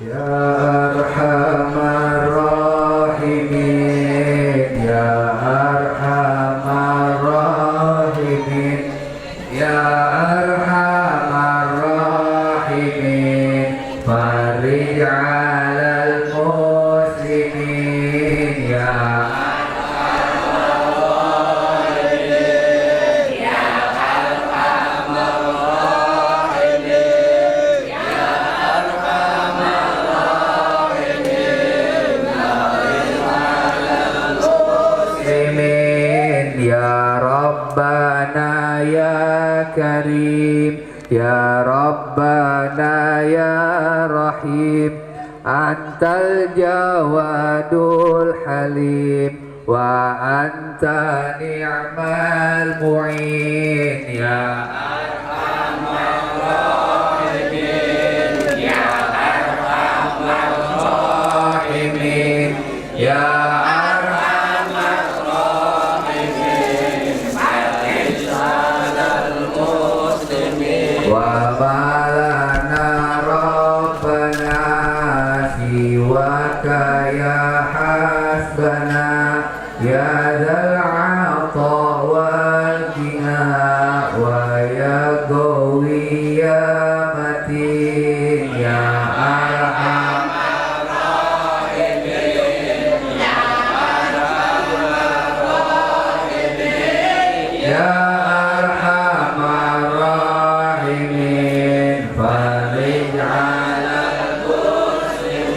Ya Arhamar Rahimin, Ya Arhamar Rahimin, Ya Arhamar Rahimin, Farij 'alal muslimin, Ya muslimin, Ya Rabbana Ya Karim, Ya Rabbana Ya Rahim, Antal Jawadul Halim, wa anta ni'mal mu'in, Ya Rahimin, Ya wa malana rabbana siwaka ya hasbana ya dzal 'ata wal ghina wa ya qawi ya matin ya arham ya arhamar rahimin farij 'alal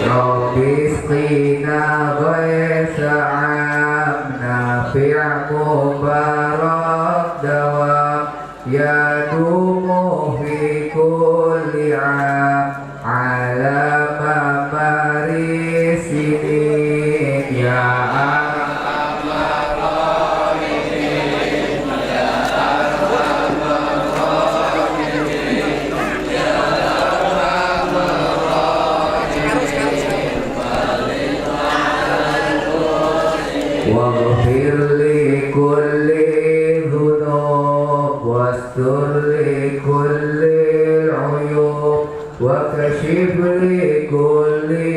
Rabbi isqina ghaitha 'am nafi' mubarak dawam yadumu fi kulli 'am 'ala mamari sinin ya waghfir li kulli dhunub wastur li kulli uyub wa kashif li kulli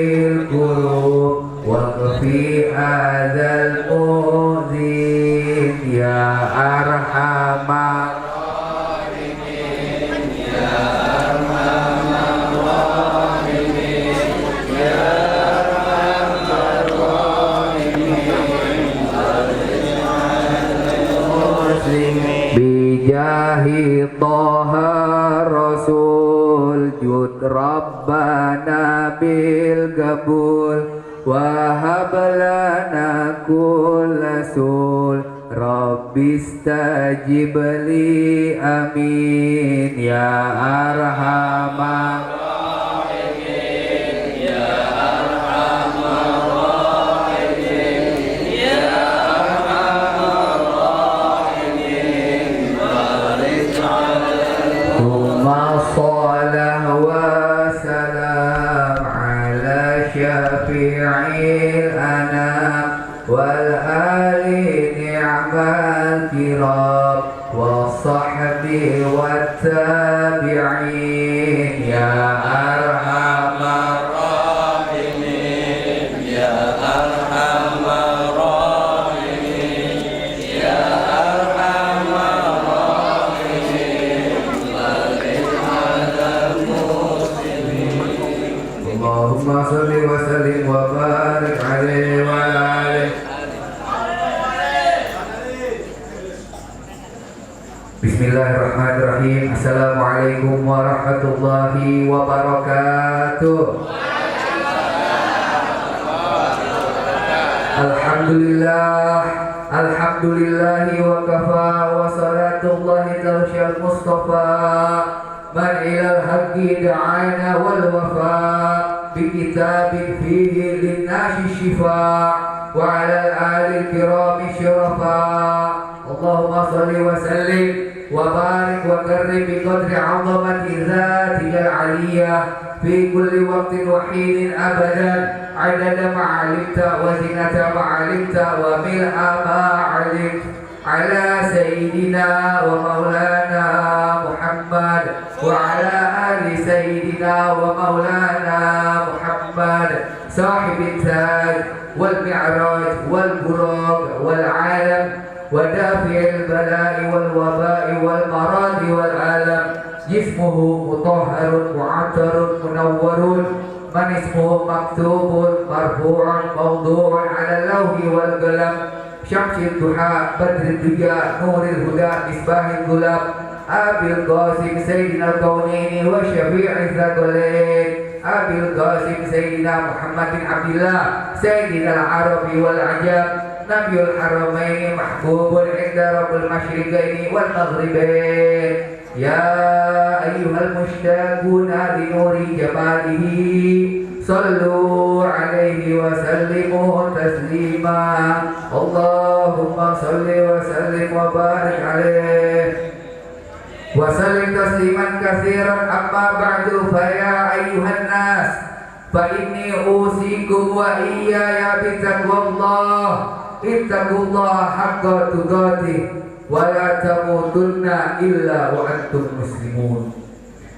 qulub wa kafi adzal mu'dhin ya arhamar bijahi Taha Rasul jud Rabbana bil qabul wa hab lana kulla sul Rabbi istajib li amin ya arhamar صلاة وسلام على شفيع الأنام والآل نعم الكرام والصحب والتابعين يا أرحم الراحمين يا أرحم الراحمين يا أرحم Allahumma salli wa sallim wa barik alaihi wa alihi. Bismillahirrahmanirrahim. Assalamualaikum warahmatullahi wabarakatuh. Alhamdulillah, alhamdulillahi wa kafa wa salatullahi tawshal mustafa man ilal haqqi da'ana wal wafa بكتاب فيه للناس الشفاء وعلى الآل الكرام الشرفاء اللهم صل وسلم وبارك وكرم بقدر عظمة ذاتك العلية في كل وقت وحين أبدا عدد ما علمت وزنة ما علمت وملء ما علمت على سيدنا ومولانا محمد وعلى آل سيدنا ومولانا محمد صاحب التاج والمعراج والبراق والعالم ودافع البلاء والوباء والمرض والعالم جسمه مطهر معطر منور من اسمه مكتوب مرفوع موضوع على اللوح والقلم شمس الضحى بدر الدجى نور الهدى مصباح الظلام أبي القاسم سيدنا الكونين وشفيع الثقلين أبي القاسم سيدنا محمد بن عبد الله سيدنا العرب والعجم نبي الحرمين محبوب عند رب المشرقين والمغربين يا أيها المشتاقون لنور جماله صلوا عليه وسلموا تسليما اللهم صل وسلم وبارك عليه وسلم تسليما كثيرا أما بعد فيا أيها الناس فإني أوصيكم وإياي بتقوى الله اتقوا الله حق تقاته ولا تموتن إلا وأنتم مسلمون.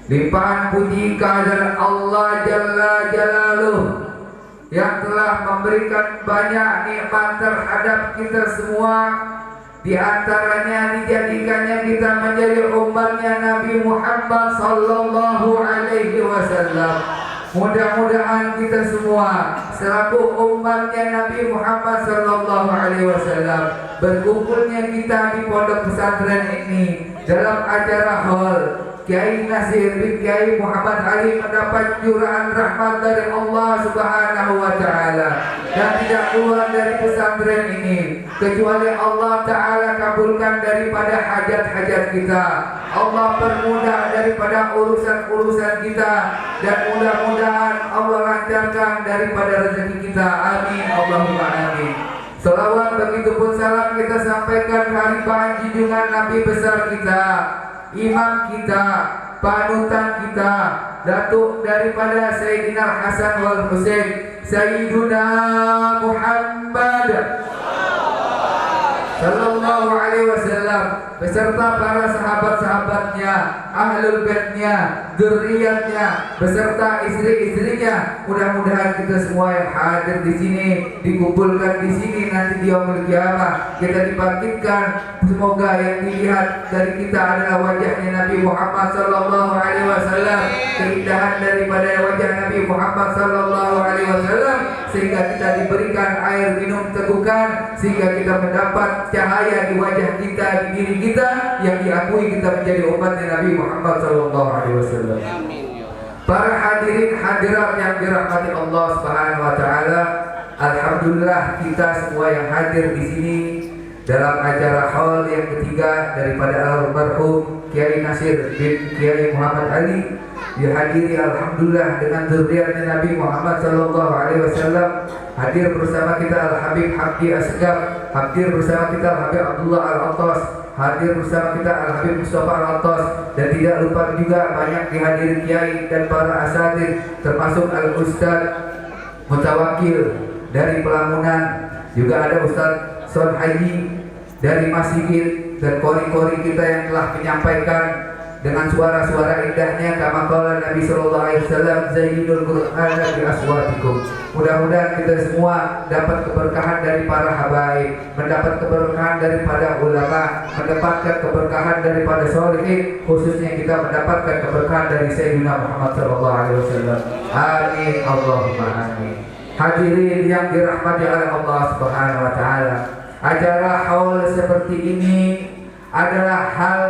Limpahan puji kehadirat Allah Jalla Jalaluh yang telah memberikan banyak nikmat terhadap kita semua. Di antaranya dijadikannya kita menjadi umatnya Nabi Muhammad sallallahu alaihi wasallam. Mudah-mudahan kita semua selaku umatnya Nabi Muhammad sallallahu alaihi wasallam berkumpulnya kita di pondok pesantren ini dalam acara haul Kiai Nasir bin Kiai Muhammad Ali mendapat curahan rahmat dari Allah Subhanahu wa taala dan tidak keluar dari pesantren ini kecuali Allah taala kabulkan daripada hajat-hajat kita. Allah permudah daripada urusan-urusan kita dan mudah-mudahan Allah lancarkan daripada rezeki kita. Amin Allahumma amin. Salawat begitupun salam kita sampaikan kehadiran junjungan Nabi besar kita, imam kita, panutan kita, datuk daripada Sayyidina Hasan wal Husain, Sayyiduna Muhammad sallallahu alaihi wasallam beserta para sahabat-sahabatnya, ahlul baitnya, dzurriyyatnya, beserta istri-istrinya. Mudah-mudahan kita semua yang hadir di sini dikumpulkan di sini nanti di yaumul qiyamah kita dibangkitkan. Semoga yang dilihat dari kita adalah wajahnya Nabi Muhammad sallallahu alaihi wasallam, keindahan daripada wajah Nabi Muhammad sallallahu alaihi wasallam, sehingga kita diberikan air minum tegukan, sehingga kita mendapat cahaya di wajah kita, di diri kita, yang diakui kita menjadi umatnya Nabi Muhammad sallallahu alaihi wasallam. Para hadirin hadirat yang dirahmati Allah Subhanahu wa taala, alhamdulillah kita semua yang hadir di sini dalam acara haul yang ketiga daripada almarhum Kiai Nasir bin Kiai Muhammad Ali dihadiri alhamdulillah dengan zuriatnya Nabi Muhammad sallallahu alaihi wasallam. Hadir bersama kita Al Habib Hamdi Asgaf, hadir bersama kita Al Habib Abdullah Al Attas, hadir bersama kita Al Habib Mustafa Al Attas, dan tidak lupa juga banyak dihadiri kiai dan para asatidz termasuk Al Ustaz Mutawakil dari Pelamunan, juga ada Ustaz Son Haji dari Masjid, dan kori-kori kita yang telah menyampaikan dengan suara-suara indahnya kama qala Nabi sallallahu alaihi wasallam zayyinul qur'ana bi aswatikum. Mudah-mudahan kita semua dapat keberkahan dari para habaib, mendapat keberkahan daripada ulama, mendapatkan keberkahan daripada sholihin, khususnya kita mendapatkan keberkahan dari Sayyidina Muhammad sallallahu alaihi wasallam. Amin Allahumma amin. Hadirin yang dirahmati oleh Allah Subhanahu wa taala, acara haul seperti ini adalah hal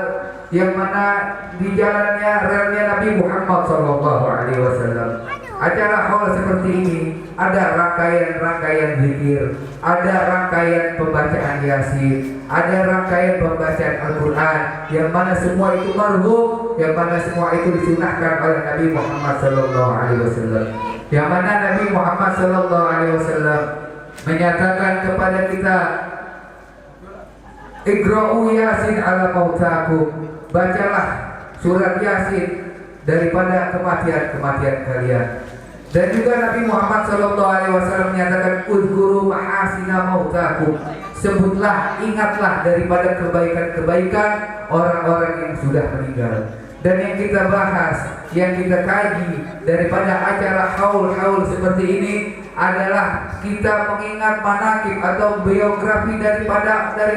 yang mana di jalannya relnya Nabi Muhammad sallallahu alaihi wasallam. Acara haul seperti ini ada rangkaian-rangkaian zikir, ada rangkaian pembacaan Yasin, ada rangkaian pembacaan Al-Qur'an, yang mana semua itu marhum, yang mana semua itu disunahkan oleh Nabi Muhammad sallallahu alaihi wasallam. Yang mana Nabi Muhammad sallallahu alaihi wasallam menyatakan kepada kita, Iqra'u Yasin ala mautakum, bacalah surat Yasin daripada kematian-kematian kalian. Dan juga Nabi Muhammad sallallahu alaihi wasallam menyatakan, Udhkuru mahasina mautakum, sebutlah, ingatlah daripada kebaikan-kebaikan orang-orang yang sudah meninggal. Dan yang kita bahas yang kita kaji daripada acara haul-haul seperti ini adalah kita mengingat manaqib atau biografi dari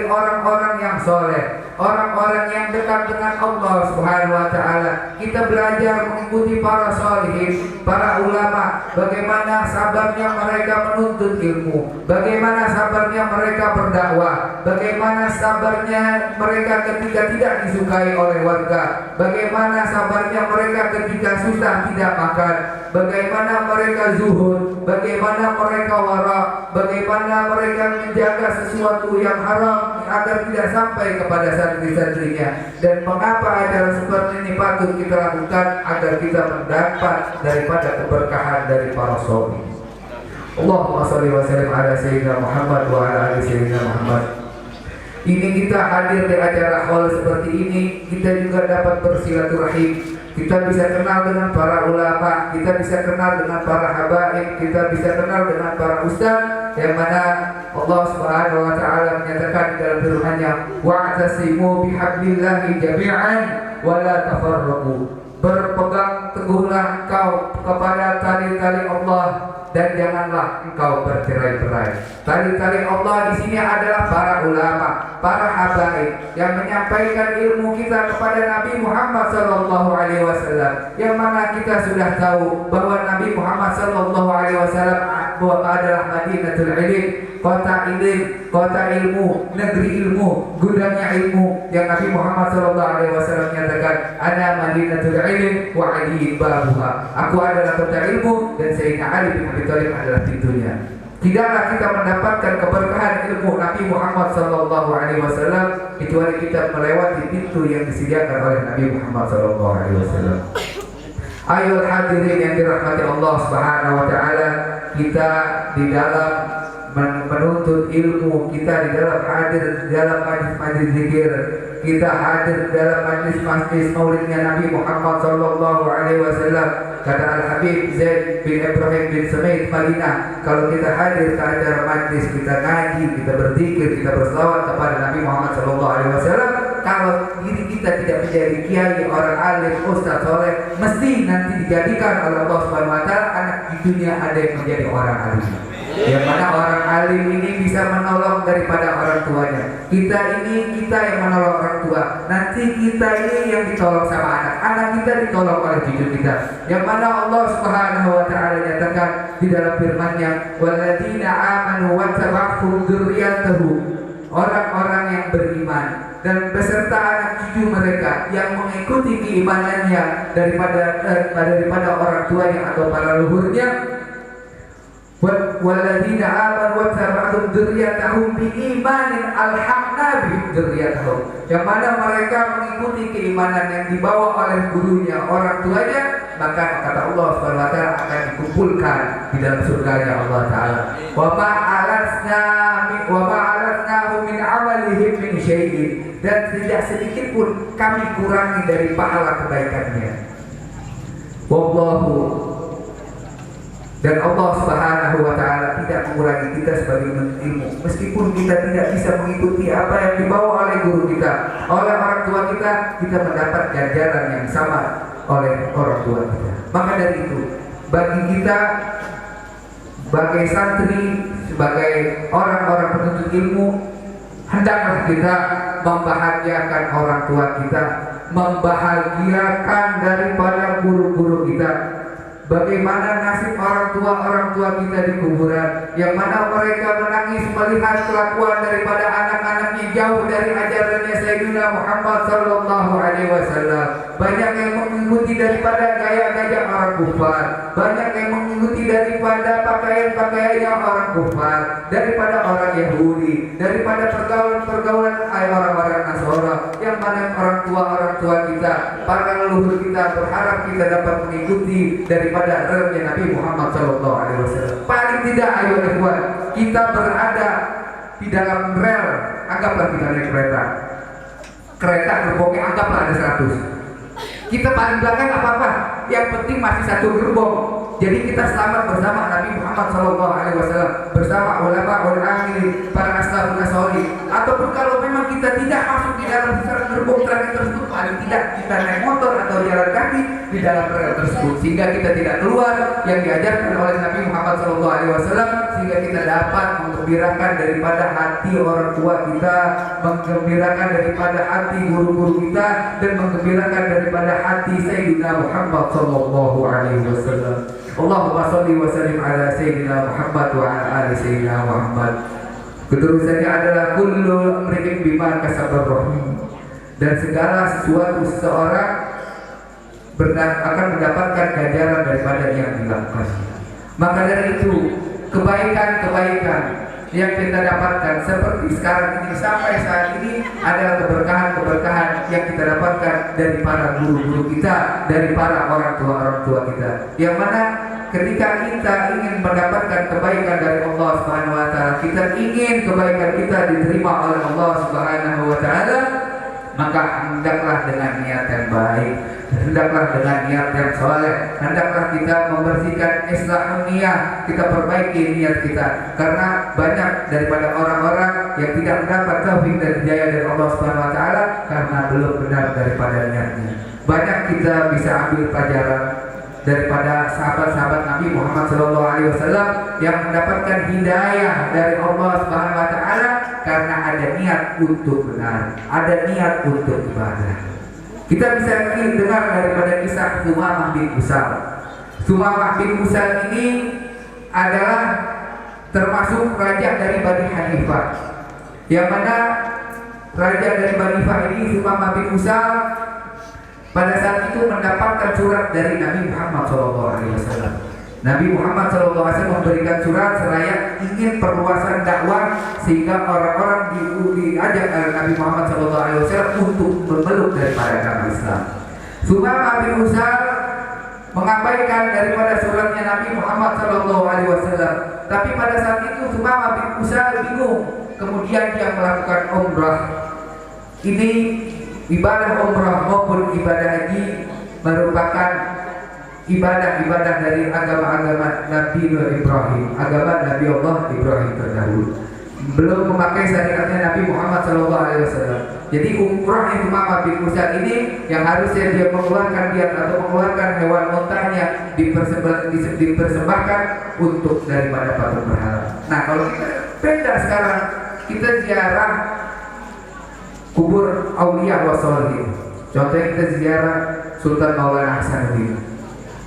orang-orang yang soleh, orang-orang yang dekat dengan Allah Subhanahu wa taala. Kita belajar mengikuti para sholihin, para ulama, bagaimana sabarnya mereka menuntut ilmu, bagaimana sabarnya mereka berdakwah, bagaimana sabarnya mereka ketika tidak disukai oleh warga, bagaimana sabarnya mereka ketika susah tidak makan, bagaimana mereka zuhud, bagaimana mereka wara, bagaimana mereka menjaga sesuatu yang haram agar tidak sampai kepada santri-santrinya, dan mengapa acara seperti ini patut kita lakukan agar kita mendapat daripada keberkahan dari para sholih. Allahumma shalli wa sallim ala sayyidina Muhammad wa ala ali sayyidina Muhammad. Ini kita hadir di acara hall seperti ini, kita juga dapat bersilaturahim. Kita bisa kenal dengan para ulama, kita bisa kenal dengan para habaib, kita bisa kenal dengan para ustaz, yang mana Allah Subhanahu wa taala menyatakan di dalam firman-Nya, wa'tasimu bihablillahi jami'an wa la tafarraqu. Berpegang teguhlah engkau kepada tali-tali Allah dan janganlah engkau bercerai-berai. Tali-tali Allah di sini adalah para ulama, para habaib yang menyampaikan ilmu kita kepada Nabi Muhammad sallallahu alaihi wasallam. Yang mana kita sudah tahu bahwa Nabi Muhammad sallallahu alaihi wasallam adalah Madinatul Ilm, kota ilim, kota ilmu, negeri ilmu, gudangnya ilmu. Yang Nabi Muhammad sallallahu alaihi wasallam menyatakan, "Ana Madinatul Ilm wa Ali babuha." Aku adalah kota ilmu dan Sayyidina Ali bin Abi Thalib adalah pintunya. Tidaklah kita mendapatkan keberkahan ilmu Nabi Muhammad sallallahu alaihi wasallam kecuali kita melewati pintu yang disediakan oleh Nabi Muhammad sallallahu alaihi wasallam. Ayo hadirin yang dirahmati Allah Subhanahu wa taala, kita di dalam menuntut ilmu, kita di dalam hadir di dalam majlis-majlis zikir, kita hadir di dalam majlis-majlis maulidnya Nabi Muhammad sallallahu alaihi wasallam. Kata Al-Habib Zaid bin Ibrahim bin Samaid Madinah, kalau kita hadir ke acara majlis, kita ngaji, kita berzikir, kita berselawat kepada Nabi Muhammad sallallahu alaihi wasallam, kalau diri kita tidak menjadi kiai, orang alim, ustaz soleh, mesti nanti dijadikan oleh Allah Subhanahu wa taala anak di dunia ada yang menjadi orang alim. Yang mana orang alim ini bisa menolong daripada orang tuanya. Kita yang menolong orang tua. Nanti kita ini yang ditolong sama anak kita ditolong oleh cucu kita. Yang mana Allah Subhanahu wa taala nyatakan di dalam firman-Nya, "Walladzina amanu wa tabi'atuhum dzurriyyatuhum." Orang-orang yang beriman dan beserta anak cucu mereka yang mengikuti keimanannya daripada orang tuanya atau para leluhurnya. Walladzina amanu wa tabi'atuhum dzurriyyatuhum biimanin alhaqna bihim dzurriyyatuhum. Yang mana mereka mengikuti keimanan yang dibawa oleh gurunya, orang tuanya, maka kata Allah Subhanahu wa taala akan dikumpulkan di dalam surganya Allah taala. Wa ma'alatnahu min amalihim min syai'in, dan tidak sedikit pun kami kurangi dari pahala kebaikannya. Wallahu, dan Allah Subhanahu wa taala tidak mengurangi kita sebagai penuntut ilmu. Meskipun kita tidak bisa mengikuti apa yang dibawa oleh guru kita, oleh orang tua kita mendapat ganjaran yang sama oleh orang tua kita. Maka dari itu, bagi kita sebagai santri, sebagai orang-orang penuntut ilmu, hendaklah kita membahagiakan orang tua kita, membahagiakan daripada guru-guru kita. Bagaimana nasib orang tua kita di kuburan, yang mana mereka menangis melihat kelakuan daripada anak-anaknya jauh dari ajarannya Sayyidina Muhammad sallallahu alaihi wasallam. Banyak yang mengikuti daripada gaya-gaya orang kufar, banyak yang mengikuti daripada pakaian-pakaian orang kufar, daripada orang Yahudi, daripada pergaulan-pergaulan orang-orang Nasara, yang mana orang tua kita, para leluhur kita berharap kita dapat mengikuti daripada relnya Nabi Muhammad sallallahu alaihi wasallam. Paling tidak ayo ikhwan, kita berada di dalam rel, anggaplah kita naik kereta gerbongnya anggaplah ada 100. Kita paling belakang apa-apa, yang penting masih satu gerbong. Jadi kita selamat bersama Nabi Muhammad Muhammad Sallallahu Alaihi Wasallam bersama ulama amilin, para ashabul asori. Ataupun kalau memang kita tidak masuk di dalam gerbong terakhir tersebut, paling tidak kita naik motor atau jalan kaki di dalam rel tersebut, sehingga kita tidak keluar yang diajarkan oleh Nabi Muhammad Sallallahu Alaihi Wasallam, sehingga kita dapat menggembirakan daripada hati orang tua kita, menggembirakan daripada hati guru-guru kita, dan menggembirakan daripada hati Sayyidina Muhammad Sallallahu Alaihi Wasallam. Allahumma sholli wa sallim ala Sayyidina Muhammad wa ala ali Sayyidina Muhammad. Keterusannya adalah kullu amrin bima kasabar rahim, dan segala sesuatu seseorang akan mendapatkan ganjaran daripada yang dilakukan. Maka dari itu kebaikan-kebaikan yang kita dapatkan seperti sekarang ini sampai saat ini adalah keberkahan-keberkahan yang kita dapatkan dari para guru-guru kita, dari para orang tua kita, yang mana ketika kita ingin mendapatkan kebaikan dari Allah Subhanahu wa taala, kita ingin kebaikan kita diterima oleh Allah Subhanahu wa taala, maka hendaklah dengan niat yang baik, hendaklah dengan niat yang soleh, hendaklah kita membersihkan islahun niat, kita perbaiki niat kita, karena banyak daripada orang-orang yang tidak mendapat taufik dan hidayah dari Allah Subhanahu wa taala karena belum benar daripada niatnya. Banyak kita bisa ambil pelajaran daripada sahabat-sahabat Nabi Muhammad SAW yang mendapatkan hidayah dari Allah Subhanahu wa taala karena ada niat untuk benar, ada niat untuk ibadah. Kita bisa dengar daripada kisah Sumamah bin Usal. Sumamah bin Usal ini adalah termasuk raja dari Bani Hanifah, yang mana raja dari Bani Hanifah ini, Sumamah bin Usal, pada saat itu mendapatkan surat dari Nabi Muhammad SAW. Nabi Muhammad SAW memberikan surat seraya ingin perluasan dakwah, sehingga orang-orang diajak oleh Nabi Muhammad SAW untuk memeluk daripada agama Islam. Sumamah bin Usal mengabaikan daripada suratnya Nabi Muhammad SAW. Tapi pada saat itu Sumamah bin Usal bingung. Kemudian dia melakukan umrah. Ini ibadah umrah maupun ibadah haji merupakan ibadah-ibadah dari agama-agama Nabi Ibrahim, agama Nabi Allah Ibrahim terdahulu. Belum memakai syariatnya Nabi Muhammad SAW. Jadi umrah itu Sumamah bin Usal ini yang harusnya dia mengeluarkan atau mengeluarkan hewan montahnya dipersembahkan untuk daripada patung berhala. Nah, kalau kita beda sekarang, kita ziarah kubur aulia wa sholihin. Contohnya kita ziarah Sultan Maulana Hasanuddin,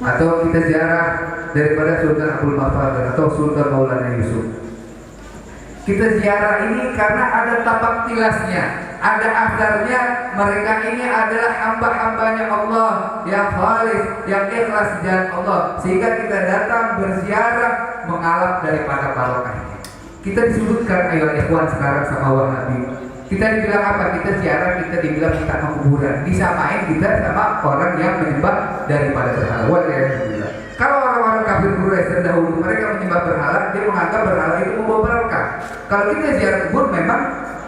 atau kita ziarah daripada Sultan Abdul Mafadil atau Sultan Maulana Yusuf. Kita ziarah ini karena ada tapak tilasnya, ada asarnya. Mereka ini adalah hamba-hambanya Allah yang khalis, yang ikhlas di jalan Allah, sehingga kita datang berziarah mengalap daripada barokahnya. Kita disebutkan ayo ikhwan sekarang sama Wahabi. Kita dibilang apa? Kita ziarah, kita dibilang kita ke kuburan. Disamain kita sama orang yang menyembah daripada berhala. Walhamdulillah. Kalau orang-orang kafir Quraisy terdahulu mereka menyembah berhala, dia menganggap berhala itu membawa berkah. Kalau kita ziarah kubur, memang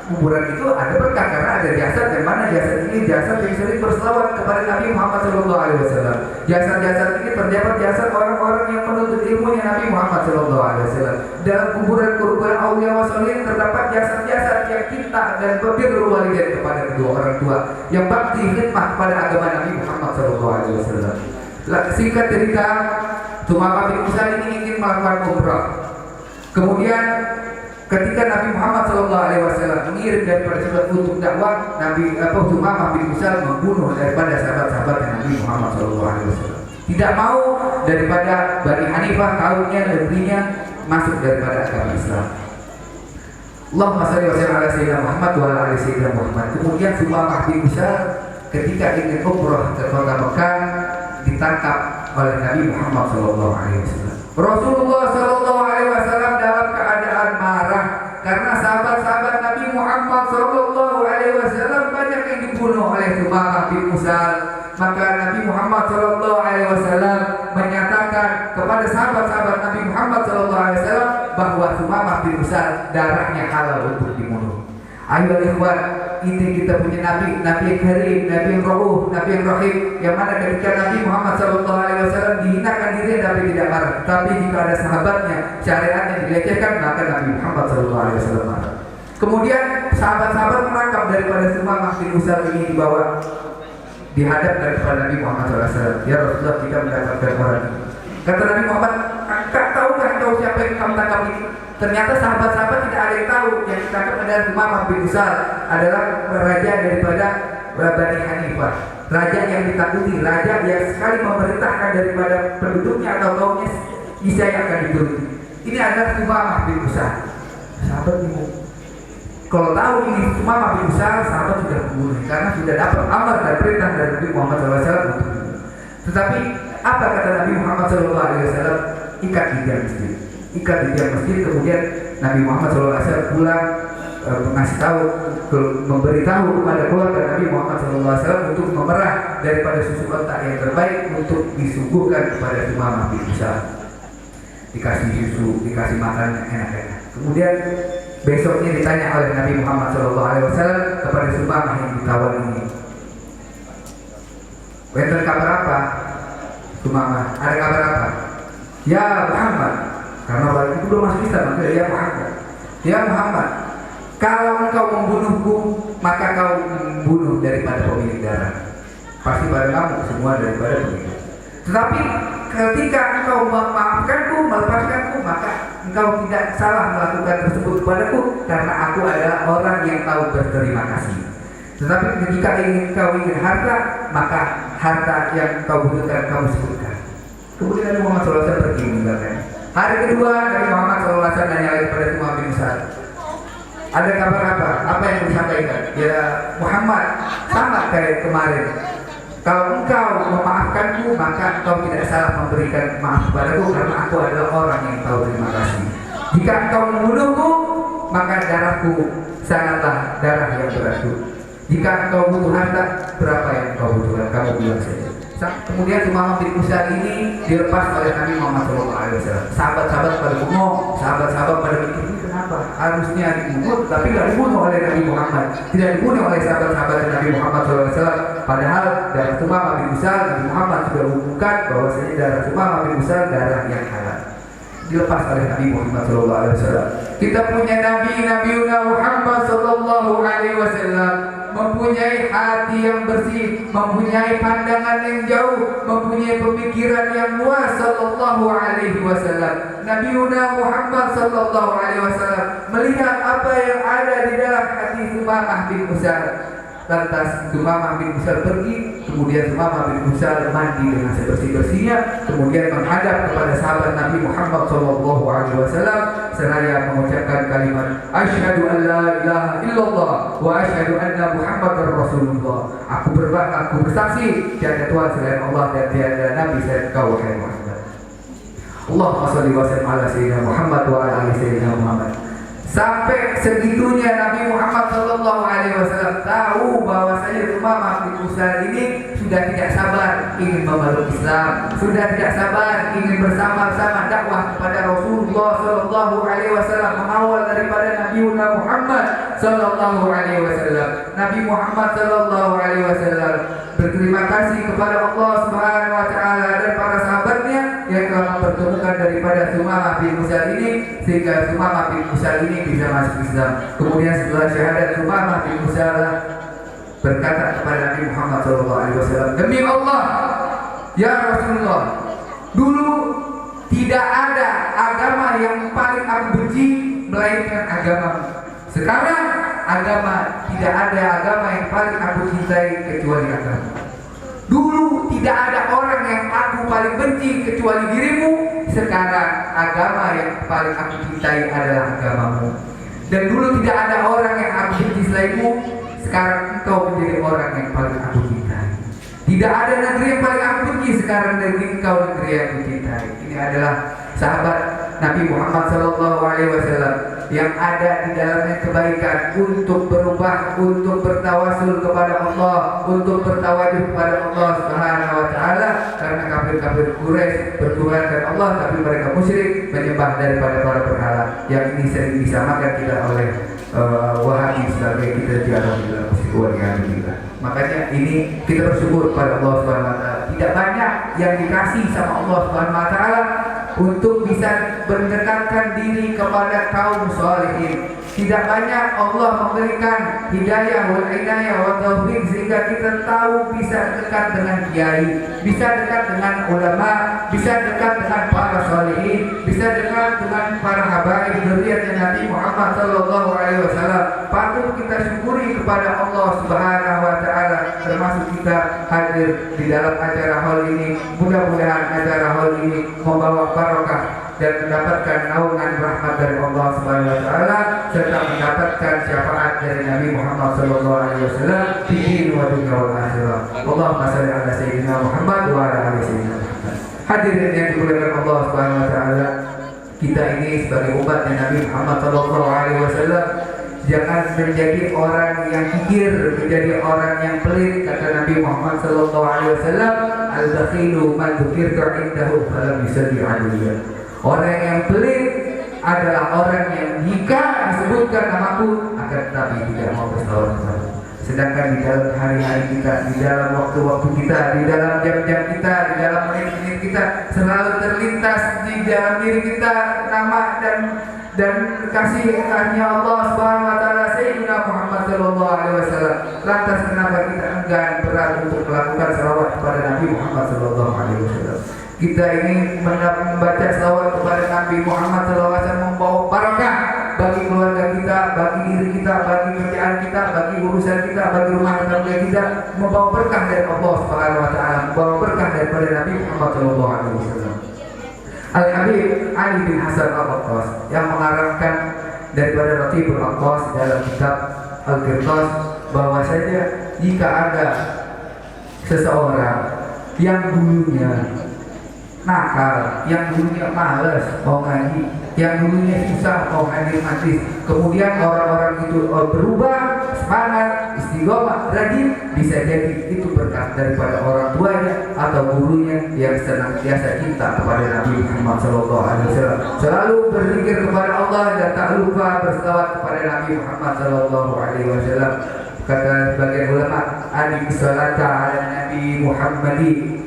kuburan itu ada berkah karena ada jasad, yang mana jasad ini jasad yang sering berselawat kepada Nabi Muhammad SAW. Jasad-jasad ini terdapat jasad orang-orang yang menuntut ilmunya Nabi Muhammad SAW. Dalam kuburan-kuburan aulia wa sholihin terdapat jasad-jasad yang cinta dan berbirrul walidain kepada kedua orang tua, yang bakti khidmah kepada agama Nabi Muhammad SAW. Singkat cerita, Sumamah bin Usal ini ingin melakukan umrah. Kemudian ketika Nabi Muhammad SAW mengirim daripada surat untuk dakwah, Sumamah bin Usal membunuh daripada sahabat-sahabat Nabi Muhammad SAW. Tidak mau daripada Bani Hanifah, kaumnya, negerinya masuk daripada agama Islam. Allahumma shalli wa sallim ala Sayyidina Muhammad wa ala ali Sayyidina Muhammad. Kemudian Sumamah bin Usal ketika ingin umrah ke kota Mekah ditangkap oleh Nabi Muhammad SAW. Rasulullah SAW dalam keadaan marah karena sahabat-sahabat Nabi Muhammad SAW banyak yang dibunuh oleh Sumamah bin Usal. Maka Nabi Muhammad SAW menyatakan kepada sahabat-sahabat Nabi Muhammad SAW bahwa Sumamah bin Usal darahnya halal untuk dibunuh. Ayo ikhwan, ini kita punya Nabi yang karim, Nabi yang rauh, Nabi yang rahim, yang mana ketika Nabi Muhammad SAW dihinakan diri tapi tidak marah. Tapi jika ada sahabatnya syariatnya dilecehkan, maka Nabi Muhammad SAW marah. Kemudian sahabat-sahabat menangkap daripada Sumamah bin Utsal ini dibawa dihadap kepada Nabi Muhammad SAW. Ya Rasulullah, kita mendapatkan orang ini. Kata Nabi Muhammad, tahukah engkau siapa yang kamu tangkap ini? Ternyata sahabat-sahabat tidak ada yang tahu. Yang ditangkap adalah Sumamah bin Utsal, adalah raja daripada Bani Hanifah, raja yang ditakuti, raja yang sekali memerintahkan daripada penduduknya atau kaumnya bisa yang akan dituruti. Ini adalah Sumamah bin Utsal. Sahabat bingung. Kalau tahu ini Sumamah bin Utsal, sahabat sudah membunuh karena sudah dapat amar dan perintah dari Nabi Muhammad SAW untuk membunuh. Tetapi apa kata Nabi Muhammad SAW? Ikat di tiang masjid. Ikat di tiang masjid. Kemudian Nabi Muhammad SAW pulang mengasih tahu, memberitahu kepada keluarga Nabi Muhammad SAW untuk memerah daripada susu onta yang terbaik untuk disuguhkan kepada Sumamah bin Utsal. Dikasih susu, dikasih makan enak-enak. Kemudian besoknya ditanya oleh Nabi Muhammad SAW kepada Sumamah yang ditawar ini, "Wenten kabar apa?" Sumamah, "Ada kabar apa?" "Ya Muhammad," karena waktu itu belum masuk Islam, maka ya Muhammad. "Ya Muhammad, kalau engkau membunuhku, maka kau membunuh daripada pemilik darah. Pasti pada kamu semua daripada pemilik. Tetapi ketika engkau memaafkanku, melepaskanku, maka engkau tidak salah melakukan tersebut kepadaku, karena aku adalah orang yang tahu berterima kasih. Tetapi ketika engkau ingin harta, maka harta yang kau butuhkan kamu sebutkan." Kemudian Nabi Muhammad SAW pergi meninggalkan. Hari kedua Nabi Muhammad SAW nanya lagi kepada Sumamah bin Utsal, "Ada kabar apa? Apa yang disampaikan?" "Ya Muhammad, sama kayak kemarin. Kalau engkau memaafkanku, maka engkau tidak salah memberikan maaf kepadaku, karena aku adalah orang yang tahu terima kasih. Jika engkau membunuhku, maka darahku sangatlah darah yang beracun. Jika engkau butuh harta, berapa yang engkau butuhkan? Kamu bilang saja." Kemudian Sumamah bin Utsal ini dilepas oleh Nabi Muhammad SAW. Sahabat-sahabat pada bengong, sahabat-sahabat pada mikir, ini kenapa? Harusnya dibunuh, tapi tidak dibunuh oleh Nabi Muhammad, tidak dibunuh oleh sahabat-sahabat Nabi Muhammad SAW. Padahal darah Sumamah bin Utsal, Nabi Muhammad sudah umumkan bahwasanya darah Sumamah bin Utsal darah yang halal. Dilepas oleh Nabi Muhammad SAW. Kita punya Nabi Muhammad SAW mempunyai hati yang bersih, mempunyai pandangan yang jauh, mempunyai pemikiran yang luas. Sallallahu alaihi wasallam, Nabi Muhammad sallallahu alaihi wasallam melihat apa yang ada di dalam hati Sumamah bin Utsal. Lantas Sumamah bin Utsal pergi, kemudian Sumamah bin Utsal mandi dengan sebersih-bersihnya, kemudian menghadap kepada sahabat Nabi Muhammad SAW seraya mengucapkan kalimat asyhadu an la ilaha illallah wa asyhadu anna Muhammadar Rasulullah. Aku bersaksi tiada Tuhan selain Allah dan tiada nabi selain Engkau, wahai Muhammad. Allahumma shalli wa sallim ala sayyidina Muhammad wa ala ali sayyidina Muhammad. Sampai segitunya Nabi Muhammad SAW tahu bahwasanya Sumamah bin Utsal ini sudah tidak sabar ingin memeluk Islam, sudah tidak sabar ingin bersama-sama dakwah kepada Rasulullah SAW, mengawal daripada Nabi Muhammad SAW. Nabi Muhammad SAW berterima kasih kepada Allah Subhanahu wa taala dan para sahabatnya yang telah mempertemukan daripada Sumamah bin Utsal ini, sehingga Sumamah bin Utsal ini bisa masuk Islam. Kemudian setelah syahadat, Sumamah bin Utsal berkata kepada Nabi Muhammad SAW, "Demi Allah, ya Rasulullah, dulu tidak ada agama yang paling aku benci melainkan agamamu. Sekarang agama tidak ada agama yang paling aku cintai kecuali agama. Dulu tidak ada orang yang aku paling benci kecuali dirimu. Sekarang agama yang paling aku cintai adalah agamamu. Dan dulu tidak ada orang yang aku benci selainmu. Sekarang engkau menjadi orang yang paling aku cintai. Tidak ada negeri yang paling aku benci. Sekarang negeri engkau negeri yang aku cintai." Ini adalah sahabat Nabi Muhammad SAW yang ada di dalamnya kebaikan untuk berubah, untuk bertawasul kepada Allah, untuk bertawajuh kepada Allah Subhanahu wa taala, karena kafir-kafir Quraisy bertuhankan Allah tapi mereka musyrik, menyembah daripada para berhala. Yang ini sering disamakan kita oleh Wahabi sebagai kita dialog dalam musyrik. Makanya ini kita bersyukur pada Allah Subhanahu wa taala. Tidak banyak yang dikasih sama Allah Subhanahu wa taala untuk bisa mendekatkan diri kepada kaum salihin. Tidak banyak Allah memberikan hidayah wal inayah wa taufik sehingga kita tahu bisa dekat dengan kiai, bisa dekat dengan ulama, bisa dekat dengan para salihin, bisa dekat dengan para habaib dzurriyyah Nabi Muhammad sallallahu alaihi wasallam. Patut kita syukuri kepada Allah Subhanahu wa taala, termasuk kita hadir di dalam acara hall ini. Mudah-mudahan acara hall ini membawa barokah dan mendapatkan naungan rahmat dari Allah Subhanahu wa taala serta mendapatkan syafaat dari Nabi Muhammad sallallahu alaihi wasallam di dunia wal akhirah. Allahumma shalli ala sayyidina Muhammad wa ala ali sayyidina Muhammad. Hadirin yang dimuliakan Allah Subhanahu wa taala, kita ini sebagai umatnya Nabi Muhammad sallallahu alaihi wasallam jangan menjadi orang yang kikir, menjadi orang yang pelit. Kata Nabi Muhammad sallallahu alaihi wasallam, al-bakhilu man dzukirtu indahu falam yusalli alayya. Orang yang pelit adalah orang yang jika disebutkan namaku akan tetapi tidak mau berselawat kepadaku. Sedangkan di dalam hari-hari kita, di dalam waktu-waktu kita, di dalam jam-jam kita, di dalam menit-menit kita selalu terlintas di dalam diri kita nama dan kasih-Nya Allah Subhanahu wa taala Sayyidina Muhammad sallallahu alaihi wasallam. Lantas kenapa kita enggan berat untuk melakukan selawat kepada Nabi Muhammad sallallahu alaihi wasallam? Kita ini membaca selawat kepada Nabi Muhammad SAW membawa barakah bagi keluarga kita, bagi diri kita, bagi kerjaan kita, bagi urusan kita, bagi rumah tangga kita, membawa berkah dari Allah Subhanahu wa taala, membawa berkah daripada Nabi Muhammad SAW. Al-Habib Ali bin Hasan Al-Qattas yang mengarangkan daripada Ratibul Aqtas dalam kitab Al-Qirtas bahwasanya jika ada seseorang yang dulunya nakal, yang dulunya malas mau ngaji, yang dulunya susah mau hadir majlis, kemudian orang-orang itu berubah, semangat, istiqomah, rajin, bisa jadi itu berkah daripada orang tuanya atau gurunya yang senantiasa cinta kepada Nabi Muhammad SAW, selalu berzikir kepada Allah dan tak lupa berselawat kepada Nabi Muhammad SAW. Kata sebagian ulama, adik salata ala Nabi Muhammadi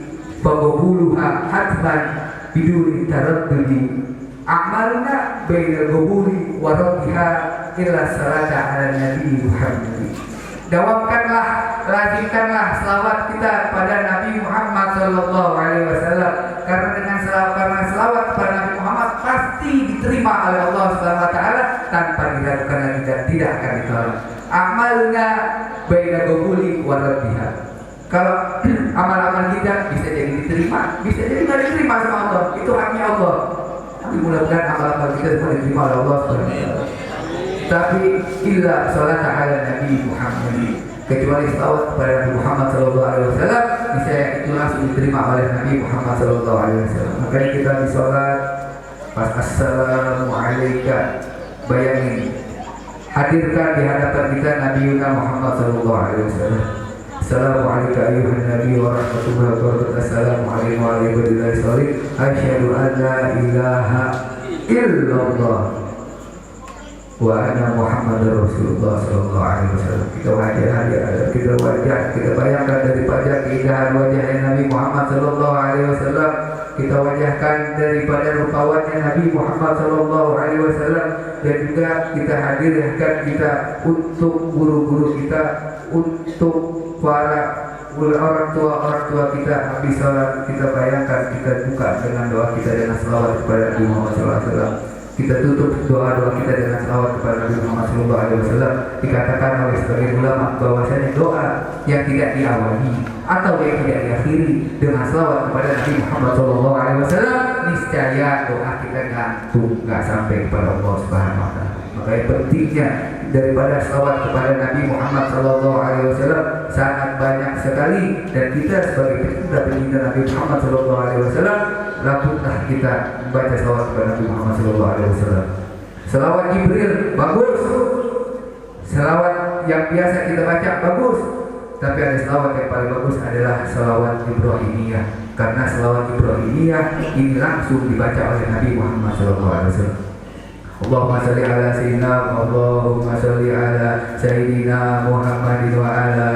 Fagobuluha hatman biduri taraddudi amalna bainal gobuli waraddiha illa salata ala Nabi Muhammad. Dawamkanlah, lazimkanlah selawat kita pada Nabi Muhammad sallallahu alaihi wasallam, karena dengan selawat kepada Nabi Muhammad pasti diterima oleh Allah Subhanahu wa taala tanpa diragukan lagi dan tidak akan ditolak. Amalna bainal gobuli waraddiha. Kalau amal-amal kita bisa jadi diterima, bisa jadi tidak diterima sama Allah, itu haknya Allah. Tapi mudah-mudahan amal-amal kita semua diterima oleh Allah. Tapi illa salat ala Nabi Muhammad, kecuali salawat kepada Nabi Muhammad sallallahu alaihi wasallam, bisa itu langsung diterima oleh Nabi Muhammad sallallahu alaihi wasallam. Makanya kita di salat pas assalamu alayka, bayangin hadirkan di hadapan kita Nabi Muhammad sallallahu alaihi wasallam. Assalamualaikum ayuhan nabi wa rahmatullahi wa barakatuh. Assalamualaikum warahmatullahi wabarakatuh. Asyhadu an la ilaha illallah wa anna Muhammadar Rasulullah sallallahu alaihi wasallam. Kita bayangkan daripada keindahan wajahnya Nabi Muhammad sallallahu alaihi wasallam, kita wajahkan daripada rupawannya Nabi Muhammad sallallahu alaihi wasallam, dan juga kita hadirkan kita untuk guru-guru kita, untuk para orang tua kita. Habis sholat kita bayangkan, kita buka dengan doa kita dengan selawat kepada Nabi Muhammad SAW. Kita tutup doa-doa kita dengan selawat kepada Nabi Muhammad SAW. Dikatakan oleh sebagian ulama bahwasanya doa yang tidak diawali atau yang tidak diakhiri dengan selawat kepada Nabi Muhammad SAW, niscaya doa kita gantung, nggak sampai kepada Allah Subhanahu wa taala. Makanya pentingnya daripada salawat kepada Nabi Muhammad SAW sangat banyak sekali, dan kita sebagai pecinta Nabi Muhammad SAW laputlah kita membaca salawat kepada Nabi Muhammad SAW. Salawat Jibril bagus, salawat yang biasa kita baca bagus, tapi ada salawat yang paling bagus adalah salawat Ibrahimiyah, karena salawat Ibrahimiyah ini langsung dibaca oleh Nabi Muhammad SAW. Allahumma salli ala Sayyidina Muhammadin wa ala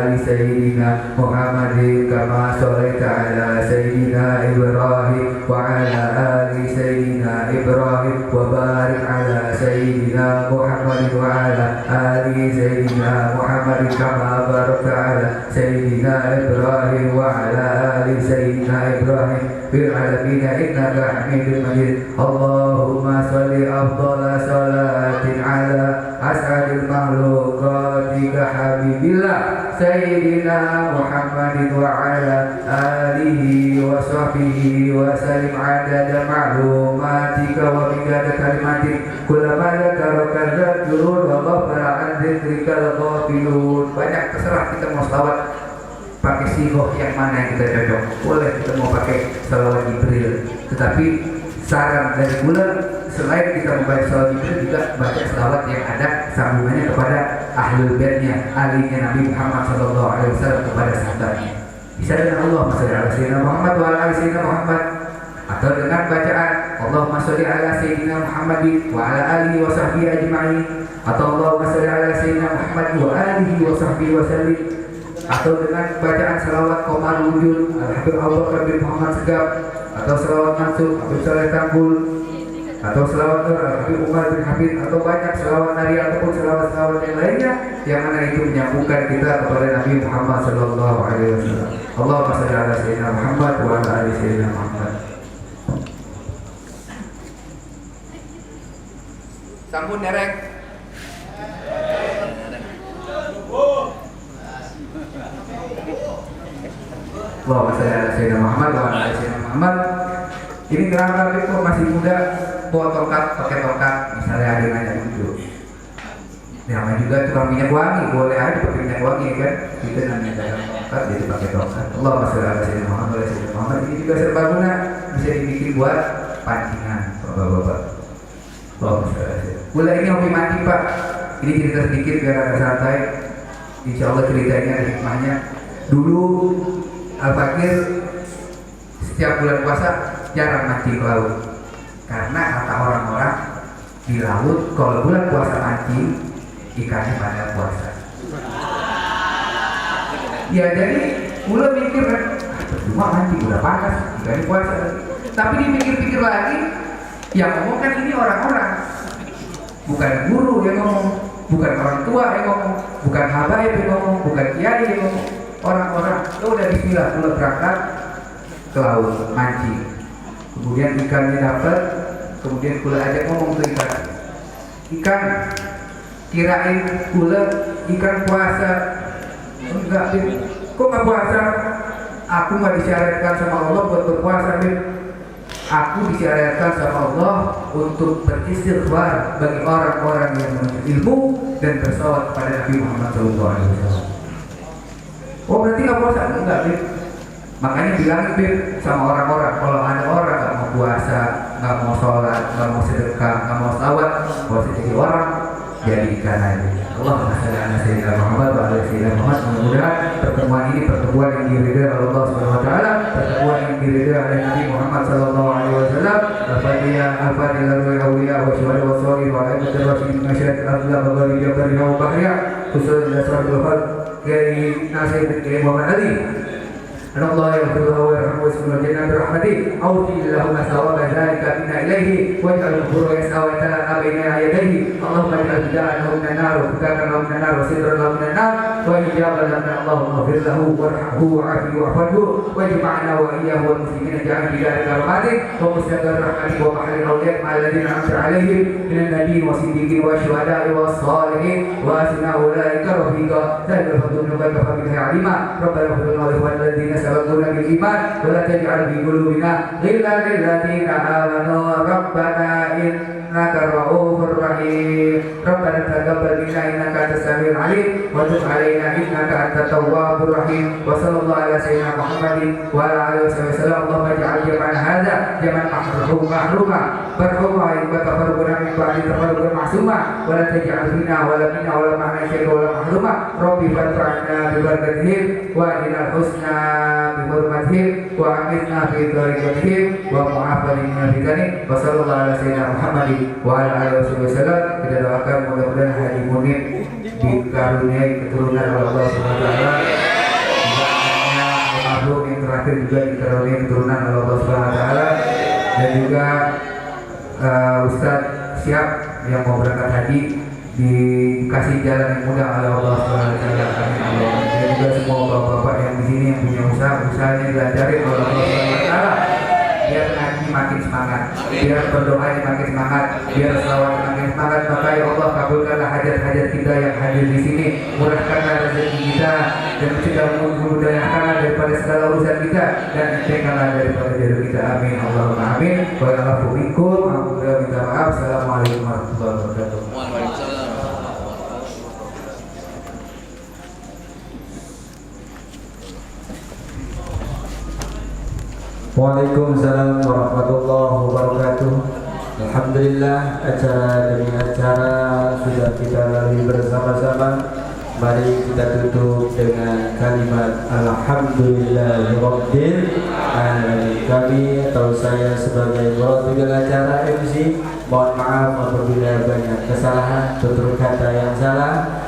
ali Sayyidina Muhammadin kama shallaita ala Sayyidina Ibrahim wa ala ali Sayyidina Ibrahim wa barik ala Sayyidina Muhammadin wa ala ali Sayyidina Muhammadin kama barakta ala Sayyidina Ibrahim wa ala ali Sayyidina Ibrahim fil alamin innaka Hamidum Majid. Allahumma salli afdala salatin ala as'adil makhluqatika habibillah Sayyidina Muhammadin wa ala alihi wa sahbihi wa salim adada ma'lumatika wa bidada kalimatik kullama dhakaraka dzakirun wa ghafara an dzikrikal ghafilun. Banyak terserah kita mau selawat pakai sigoh yang mana yang kita cocok. Boleh kita mau pakai salawat Jibril, tetapi saran dari bulan selain kita membaca salawat Jibril juga baca salawat yang ada sambungannya kepada ahlul baitnya, alinya Nabi Muhammad SAW kepada sahabatnya. Bisa dengan Allahumma sholli ala Sayyidina Muhammad wa ala ali Sayyidina Muhammad, atau dengan bacaan Allahumma sholli ala Sayyidina Muhammadin wa ala alihi wa sahbihi ajma'in, atau Allahumma sholli ala Sayyidina Muhammad wa alihi wa sahbihi wa sallim, atau dengan bacaan salawat Qomar Wujud Al-Habib Abu Bakar bin Muhammad Segaf, atau salawat Mansur Habib Saleh Tanggul, atau selawat Nur Habib Umar bin Habib, atau banyak selawat Nari ataupun selawat-selawat yang lainnya yang mana itu menyambungkan kita kepada Nabi Muhammad SAW. Allahumma shalli ala Sayyidina Muhammad wa ala ali Sayyidina Muhammad. Sampun derek. Allahumma shalli ala Sayyidina Muhammad wa ala ali Sayyidina Muhammad. Ini kenapa itu masih muda bawa tongkat, pakai tongkat, misalnya ada yang nanya dulu. Namanya juga tukang minyak wangi, boleh aja pakai minyak wangi kan? Kita namanya dalam tongkat, jadi pakai tongkat. Allahumma sholli ala Sayyidina Muhammad wa ala Sayyidina Muhammad. Ini juga serbaguna, bisa dibikin buat pancingan, bapak-bapak. Allahumma sholli ala Sayyidina. Mulai ini hobi mandi pak. Ini cerita sedikit biar agak santai. Insya Allah ceritanya ada hikmahnya. Dulu Al-Fakir setiap bulan puasa jarang mancing ke laut, karena kata orang-orang di laut kalau bulan puasa mancing ikannya pada puasa. Ya jadi mulai mikir kan, cuma mancing udah panas ikannya puasa. Tapi dipikir-pikir lagi, yang ngomong kan ini orang-orang, bukan guru yang ngomong, bukan orang tua yang ngomong, bukan habaib yang ngomong, bukan kiai yang ngomong, orang-orang. Udah bismillah mulai berangkat ke laut mancing. Kemudian ikannya dapat, kemudian kula ajak ngomong ke ikan, kirain kula ikan puasa. Enggak, Bib. Kok nggak puasa? Aku nggak disyariatkan sama Allah buat berpuasa, Bib. Aku disyariatkan sama Allah untuk beristighfar bagi orang-orang yang menuntut ilmu dan bersalawat kepada Nabi Muhammad SAW. Oh berarti nggak puasa? Enggak, Bib. Makanya bilang Bib sama orang-orang, kalau ada orang nggak mau puasa, nggak mau sholat, nggak mau sedekah, nggak mau salawat, mau jadi orang, jadi ikan aja. Allahumma shalli ala Sayyidina Muhammad wa ala Sayyidina Muhammad. Mudah-mudahan pertemuan ini pertemuan yang diridhai oleh Allah Subhanahu wa taala, pertemuan yang diridhai oleh Nabi Muhammad sallallahu alaihi wasallam. Al-Fatihah, Al-Fatihah lil awliya wa syuhada wa sholihin wa aimatul rasyidin masyayikh al-afdal wa ghairi jabari wa bahriya khusus ila sahabatul khalq Kiai Nasir bin Kiai Muhammad Ali. Allah yaghfirullahu wa yarhamuhu wa yasma'u jannah birahmatihi awti lahum thawaba dzalika minna ilaihi wa ja'al qurra yasawata baina yadayhi Allahumma ij'al bida'ahum minan nar wa fitatan lahum minan nar wa sidran lahum minan nar wa ijabatan lana Allahumma ighfir lahu warhamhu wa'afihi wa'fadhu wajma'na wa iyyahu wal muslimina ja'al bida'aka rahmatik wa mustaqar rahmatik wa mahal awliya ma'al ladina an'amta 'alaihim minan nabiyyin wa siddiqin wa syuhada'i was shalihin wa hasuna ulaika rafiqa dzalika fadlun minka fa bihi 'alima rabbana ighfir lana wa li ladina sabaquna bil iman wa la taj'al fi qulubina ghillan lil ladzina amanu rabbana إنك الرؤوف الرحيم ربنا تقبل منا إنك أنت السميع العليم وتب علينا إنك أنت التواب الرحيم وصلى الله على سيدنا محمد وعلى آله وصحبه وسلم اللهم اجعل جمعنا هذا جمعا محروما برحمة وتفرقنا من بعد تفرقا معصوما ولا تجعل فينا ولا منا ولا معنا شيئا ولا محروما ربي فانفعنا ببركتهم وأهدنا الحسنى بحرمتهم وأمتنا في طريقتهم ومعافنا في ذلك وصلى الله على سيدنا Muhammad wa ala alihi wasallam. Kita doakan mudah-mudahan Haji Munib dikaruniai keturunan oleh Allah Subhanahu wa taala. Makhluk yang terakhir juga dikaruniai keturunan oleh Allah Subhanahu wa taala. Dan juga Ustadz siap yang mau berangkat haji dikasih jalan yang mudah oleh Allah Subhanahu wa taala. Amin. Dan juga semua bapak-bapak yang di sini yang punya usahanya dilancarin oleh Allah Subhanahu wa taala. Biar ngaji makin semangat, biar berdoa makin semangat, biar selawat makin semangat. Maka ya Allah kabulkanlah hajat-hajat kita yang hadir di sini, murahkanlah rezeki kita dan kita mudahkanlah daripada segala urusan kita dan entengkanlah daripada jodoh kita. Amin Allahumma amin. Wa'alaikum warahmatullahi wabarakatuh. Assalamualaikum warahmatullahi wabarakatuh. Waalaikumsalam warahmatullahi wabarakatuh. Alhamdulillah, acara demi acara sudah kita lalui bersama-sama. Mari kita tutup dengan kalimat Alhamdulillahirabbil alamin. Kami atau saya sebagai murabbiyul acara MC mohon maaf apabila banyak kesalahan, tutur kata yang salah.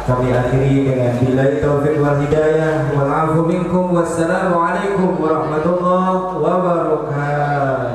Kami akhiri dengan billahi taufiq wal hidayah wal afu minkum wassalamu alaikum warahmatullahi wabarakatuh.